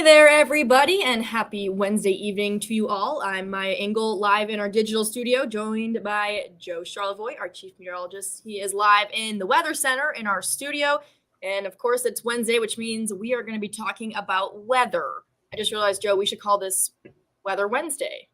Hey there, everybody, and happy Wednesday evening to you all. I'm Maya Engel, live in our digital studio, joined by Joe Charlevoix, our chief meteorologist. He is live in the Weather Center in our studio. And of course, it's Wednesday, which means we are going to be talking about weather. I just realized, Joe, we should call this Weather Wednesday.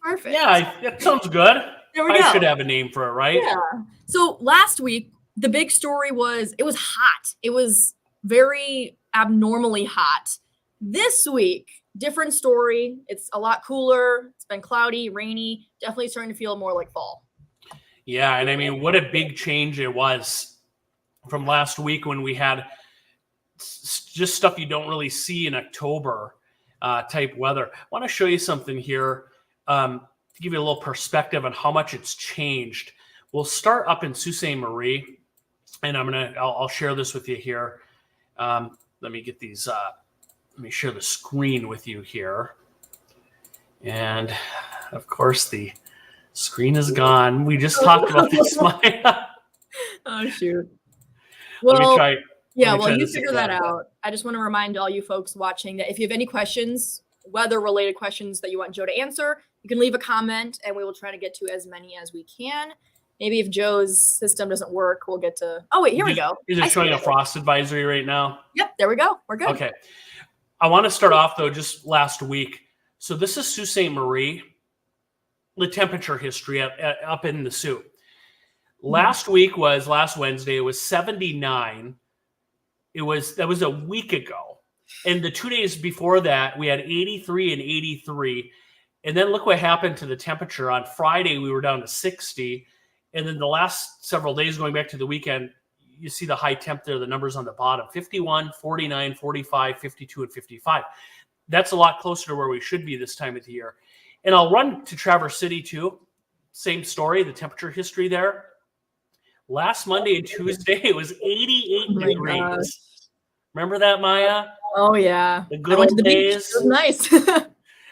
Perfect. Yeah, that sounds good. There we I go. should have a name for it, right? Yeah. So last week, the big story was it was hot. It was very abnormally hot. This week, different story. It's a lot cooler. It's been cloudy, rainy, definitely starting to feel more like fall. Yeah, and I mean, what a big change it was from last week when we had just stuff you don't really see in October type weather. I want to show you something here to give you a little perspective on how much it's changed. We'll start up in Sault Ste. Marie, and I'll share this with you here. Let me get these. Let me share the screen with you here. And of course, the screen is gone. We just talked about this, Maya. Oh, shoot. Let me try. You figure that out. I just want to remind all you folks watching that if you have any questions, weather-related questions that you want Joe to answer, you can leave a comment, and we will try to get to as many as we can. Maybe if Joe's system doesn't work, we'll get to – oh, wait, here we go. Is it showing a frost advisory right now? Yep, there we go. We're good. Okay. I want to start off, though, just last week. So this is Sault Ste. Marie, the temperature history up in the Sault. Last Wednesday, it was 79. That was a week ago. And the 2 days before that, we had 83 and 83. And then look what happened to the temperature. On Friday, we were down to 60. And then the last several days going back to the weekend, you see the high temp there, the numbers on the bottom, 51, 49, 45, 52, and 55. That's a lot closer to where we should be this time of the year. And I'll run to Traverse City too. Same story, the temperature history there. Last Monday and Tuesday, it was 88 degrees. Gosh. Remember that, Maya? Oh, yeah. The good old days. Beach. It was nice.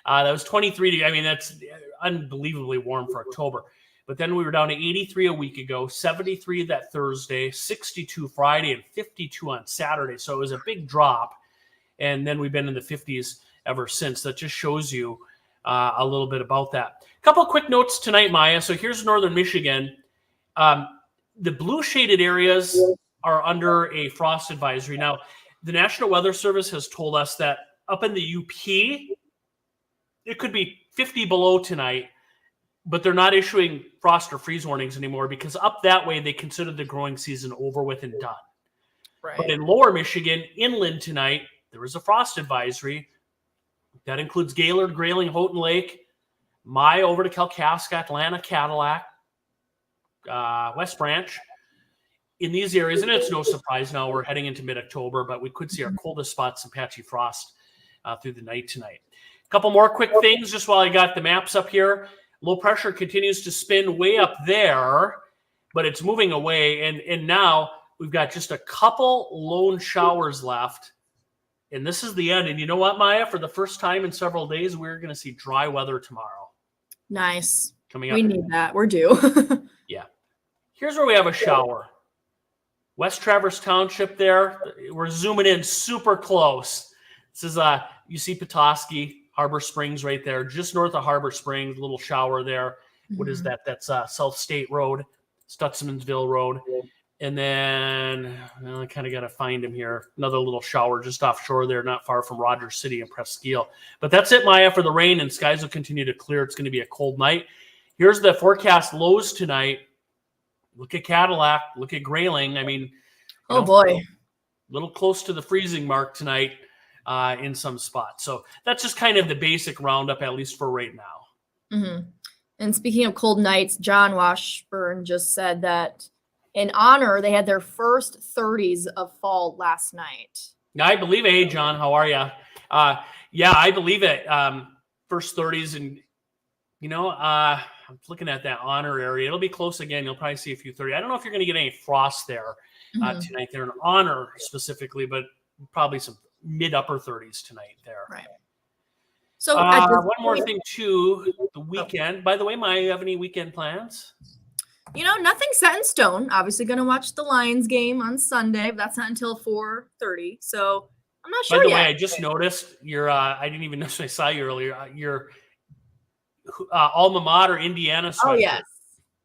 That was 23 degrees. I mean, that's unbelievably warm for October. But then we were down to 83 a week ago, 73 that Thursday, 62 Friday, and 52 on Saturday. So it was a big drop. And then we've been in the 50s ever since. That just shows you a little bit about that. A couple of quick notes tonight, Maya. So here's northern Michigan. The blue shaded areas are under a frost advisory. Now, the National Weather Service has told us that up in the UP, it could be 50 below tonight. But they're not issuing frost or freeze warnings anymore because up that way they consider the growing season over with and done. Right. But in lower Michigan, inland tonight, there is a frost advisory. That includes Gaylord, Grayling, Houghton Lake, Maya over to Kalkaska, Atlanta, Cadillac, West Branch. In these areas, and it's no surprise now, we're heading into mid-October, but we could see our coldest spots, some patchy frost through the night tonight. A couple more quick things just while I got the maps up here. Low pressure continues to spin way up there, but it's moving away. And now we've got just a couple lone showers left. And this is the end. And you know what, Maya? For the first time in several days, we're going to see dry weather tomorrow. Nice. Coming up. We need that. We're due. Yeah. Here's where we have a shower. West Traverse Township there. We're zooming in super close. This is, you see Petoskey. Harbor Springs right there, just north of Harbor Springs, little shower there. What is that? That's South State Road, Stutzmansville Road. And then I kind of got to find him here. Another little shower just offshore there, not far from Rogers City and Presqu'île. But that's it, Maya, for the rain, and skies will continue to clear. It's going to be a cold night. Here's the forecast lows tonight. Look at Cadillac. Look at Grayling. I mean, boy. A little close to the freezing mark tonight. In some spots. So that's just kind of the basic roundup, at least for right now. Mm-hmm. And speaking of cold nights, John Washburn just said that in honor, they had their first 30s of fall last night. I believe it. Hey, John, how are you? Yeah, I believe it. First 30s. And, I'm looking at that honor area. It'll be close again. You'll probably see a few 30. I don't know if you're going to get any frost there tonight there in honor specifically, but probably some mid-upper 30s tonight there. Right. So one more thing, too, the weekend. By the way, Maya, you have any weekend plans? Nothing set in stone. Obviously going to watch the Lions game on Sunday, but that's not until 4:30. So I'm not By sure the yet. way, I just noticed your. I didn't even notice I saw you earlier. Your alma mater, Indiana sweatshirt. Oh yes.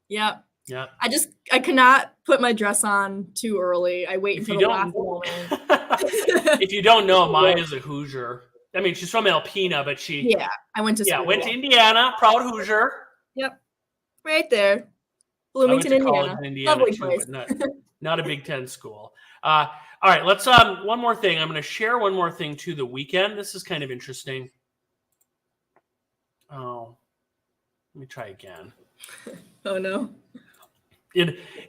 Yep. Yeah. I cannot put my dress on too early. I wait until the last moment. If you don't know, Maya is a Hoosier. I mean, she's from Alpena, but she I went to school. went to Indiana, proud Hoosier. Yep. Right there. I Bloomington, went to college in Indiana Lovely too, place. but not a Big Ten school. All right, let's one more thing. I'm going to share one more thing to the weekend. This is kind of interesting. Oh, let me try again. Oh no.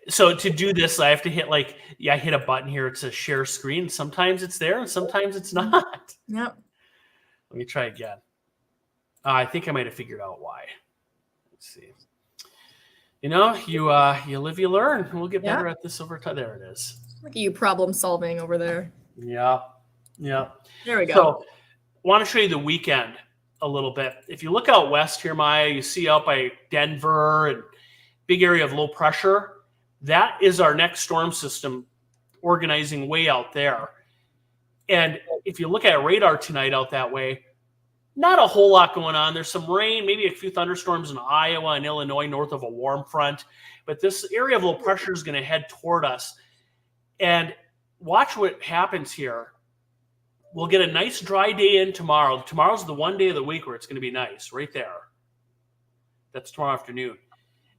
So to do this, I have to hit I hit a button here. It says share screen. Sometimes it's there and sometimes it's not. Yep. Let me try again. I think I might have figured out why. Let's see. You live, you learn. We'll get better at this over time. There it is. Look at you problem solving over there. Yeah. There we go. So I want to show you the weekend a little bit. If you look out west here, Maya, you see out by Denver and big area of low pressure. That is our next storm system organizing way out there. And if you look at radar tonight out that way, not a whole lot going on. There's some rain, maybe a few thunderstorms in Iowa and Illinois north of a warm front. But this area of low pressure is going to head toward us. And watch what happens here. We'll get a nice dry day in tomorrow. Tomorrow's the one day of the week where it's going to be nice, right there. That's tomorrow afternoon.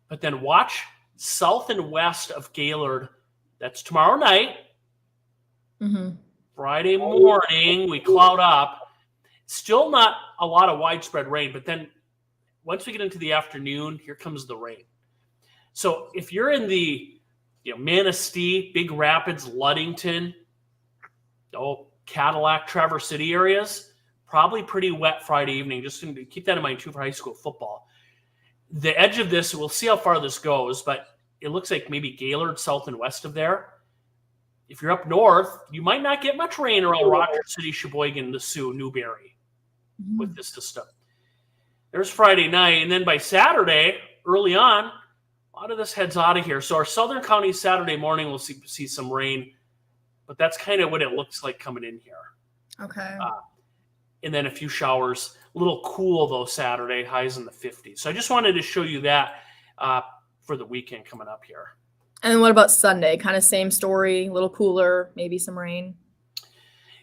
But then watch south and west of Gaylord. That's tomorrow night. Mm-hmm. Friday morning, we cloud up. Still not a lot of widespread rain, but then once we get into the afternoon, here comes the rain. So if you're in the Manistee, Big Rapids, Ludington, Cadillac, Traverse City areas, probably pretty wet Friday evening. Just to keep that in mind too for high school football. The edge of this, we'll see how far this goes, but it looks like maybe Gaylord south and west of there. If you're up north, you might not get much rain around Rochester City, Sheboygan, the Sioux, Newberry with this system. There's Friday night, and then by Saturday, early on, a lot of this heads out of here. So our southern counties Saturday morning will see some rain, but that's kind of what it looks like coming in here. Okay. And then a few showers. A little cool, though, Saturday, highs in the 50s. So I just wanted to show you that for the weekend coming up here. And then what about Sunday? Kind of same story, a little cooler, maybe some rain.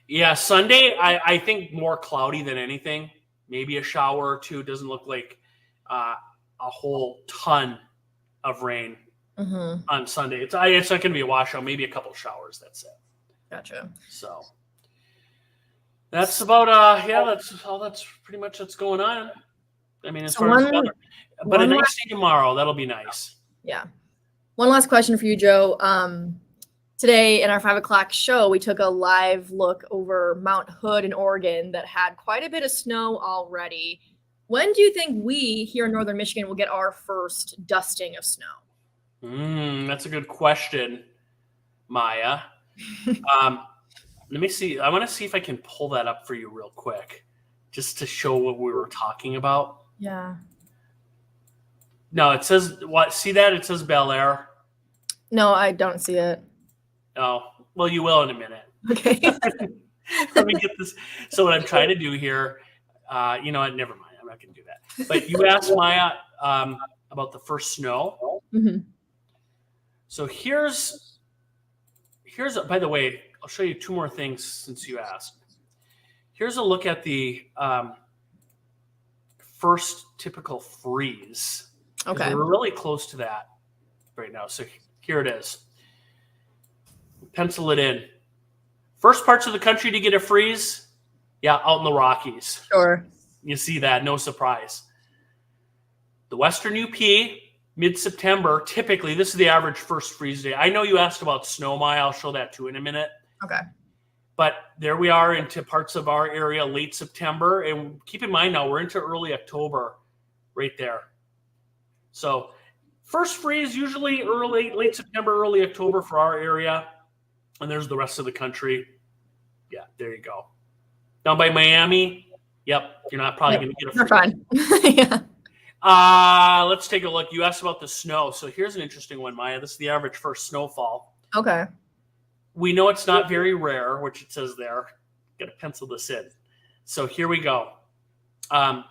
Yeah, Sunday, I think more cloudy than anything. Maybe a shower or two. Doesn't look like a whole ton of rain on Sunday. It's not going to be a washout. Maybe a couple showers. That's it. Gotcha. So that's about that's pretty much what's going on. I mean, as far as weather, but a nice day tomorrow. That'll be nice. Yeah. One last question for you, Joe. Today in our 5 o'clock show, we took a live look over Mount Hood in Oregon that had quite a bit of snow already. When do you think we here in Northern Michigan will get our first dusting of snow? That's a good question, Maya. Let me see. I want to see if I can pull that up for you real quick, just to show what we were talking about. Yeah. No, it says what? See that? It says Bel Air. No, I don't see it. Oh, well, you will in a minute. Okay. Let me get this. So what I'm trying to do here, you know what? Never mind. I'm not going to do that. But you asked Maya about the first snow. Mm-hmm. So here's. By the way, I'll show you two more things since you asked. Here's a look at the first typical freeze. Okay. We're really close to that right now. So here it is. Pencil it in. First parts of the country to get a freeze, out in the Rockies. Sure. You see that, no surprise. The Western UP, mid-September, typically, this is the average first freeze day. I know you asked about snow, Maya. I'll show that too in a minute. Okay. But there we are into parts of our area, late September. And keep in mind now, we're into early October right there. So first freeze, usually late September, early October for our area. And there's the rest of the country. Yeah, there you go. Down by Miami. Yep, you're not probably going to get a freeze. They're fine. Yeah. Let's take a look. You asked about the snow. So here's an interesting one, Maya. This is the average first snowfall. Okay. We know it's not very rare, which it says there. Got to pencil this in. So here we go. Right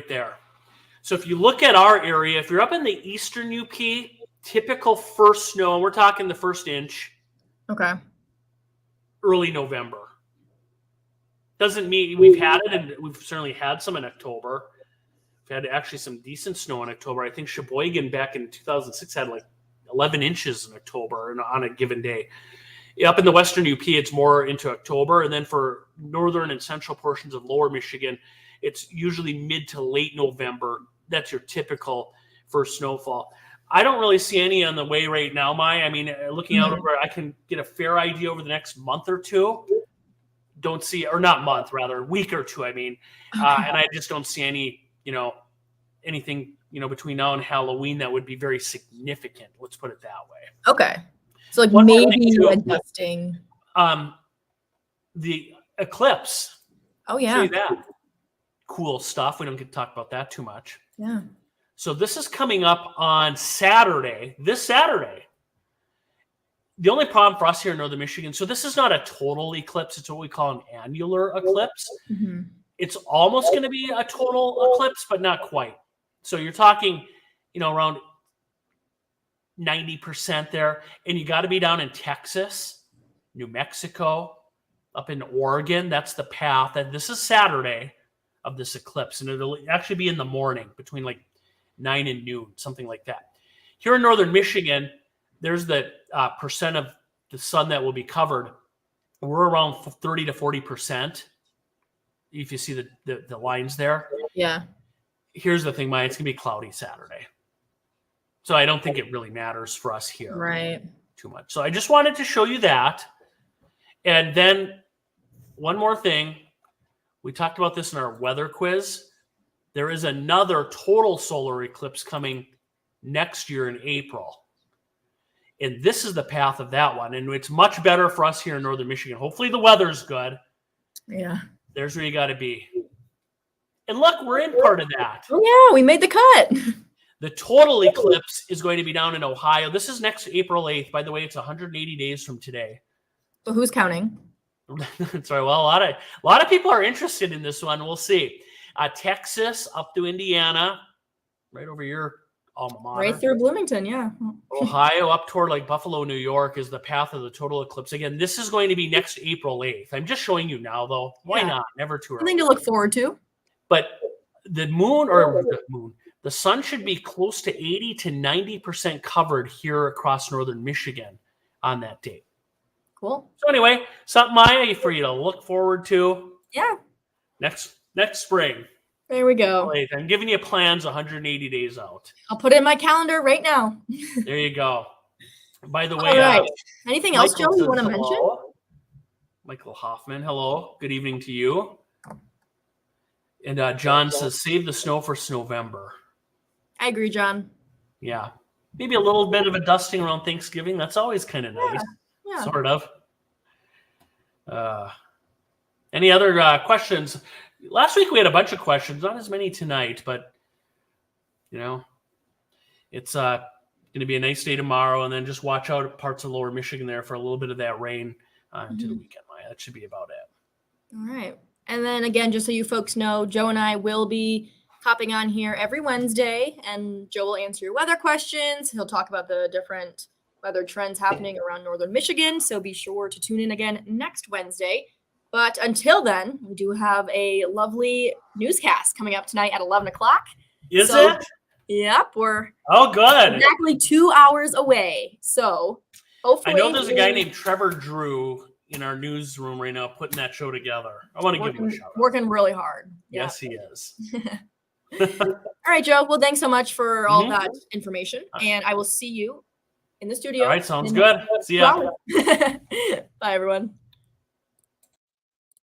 there. So if you look at our area, if you're up in the eastern UP, typical first snow, we're talking the first inch. Okay. Early November. Doesn't mean we've had it, and we've certainly had some in October. We've had actually some decent snow in October. I think Sheboygan back in 2006 had like 11 inches in October on a given day. Up in the western UP, it's more into October. And then for northern and central portions of lower Michigan, it's usually mid to late November. That's your typical first snowfall. I don't really see any on the way right now, Maya. I mean, looking out over, I can get a fair idea over the next month or two. Don't see, or not month, rather, week or two, I mean. And I just don't see any, anything, between now and Halloween that would be very significant. Let's put it that way. Okay. So like One more maybe thing, too. adjusting. The eclipse. Oh, yeah. Show you that. Cool stuff. We don't get to talk about that too much. Yeah. So this is coming up on Saturday, this Saturday. The only problem for us here in northern Michigan, so this is not a total eclipse. It's what we call an annular eclipse. Mm-hmm. It's almost going to be a total eclipse, but not quite. So you're talking, around 90% there. And you got to be down in Texas, New Mexico, up in Oregon. That's the path. And this is Saturday of this eclipse. And it'll actually be in the morning between like 9 and noon, something like that. Here in northern Michigan, there's the percent of the sun that will be covered. We're around 30 to 40%. If you see the lines there. Yeah. Here's the thing, Maya, it's going to be cloudy Saturday. So I don't think it really matters for us here. Right. Too much. So I just wanted to show you that. And then one more thing. We talked about this in our weather quiz. There is another total solar eclipse coming next year in April. And this is the path of that one. And it's much better for us here in northern Michigan. Hopefully the weather's good. Yeah. There's where you got to be. And look, we're in part of that. Oh, yeah. We made the cut. The total eclipse is going to be down in Ohio. This is next April 8th. By the way, it's 180 days from today. So who's counting? Sorry. Well, a lot of people are interested in this one. We'll see. Texas up to Indiana, right over your alma mater. Right through Bloomington, yeah. Ohio up toward like Buffalo, New York is the path of the total eclipse. Again, this is going to be next April 8th. I'm just showing you now, though. Why not? Never too early. Something to look forward to. But the sun should be close to 80 to 90% covered here across northern Michigan on that date. Cool. So anyway, something, Maya, for you to look forward to. Yeah. Next spring. There we go. Wait, I'm giving you plans 180 days out. I'll put it in my calendar right now. There you go. By the way, all right. Anything else, Joe, you want to mention? Michael Hoffman, hello. Good evening to you. And John says, save the snow for Snowvember. I agree, John. Yeah. Maybe a little bit of a dusting around Thanksgiving. That's always kind of nice. Yeah. Sort of. Any other questions? Last week we had a bunch of questions, not as many tonight, but, it's going to be a nice day tomorrow, and then just watch out at parts of lower Michigan there for a little bit of that rain into the weekend, Maya. That should be about it. All right. And then again, just so you folks know, Joe and I will be hopping on here every Wednesday, and Joe will answer your weather questions. He'll talk about the different weather trends happening around northern Michigan, so be sure to tune in again next Wednesday. But until then, we do have a lovely newscast coming up tonight at 11 o'clock. Is it? Yep, we're good. Exactly 2 hours away. So hopefully, I know there's a guy named Trevor Drew in our newsroom right now putting that show together. I want to give him a shout out. Working really hard. Yes, he is. All right, Joe. Well, thanks so much for all that information. And I will see you in the studio. All right, sounds good. See ya. Bye, everyone.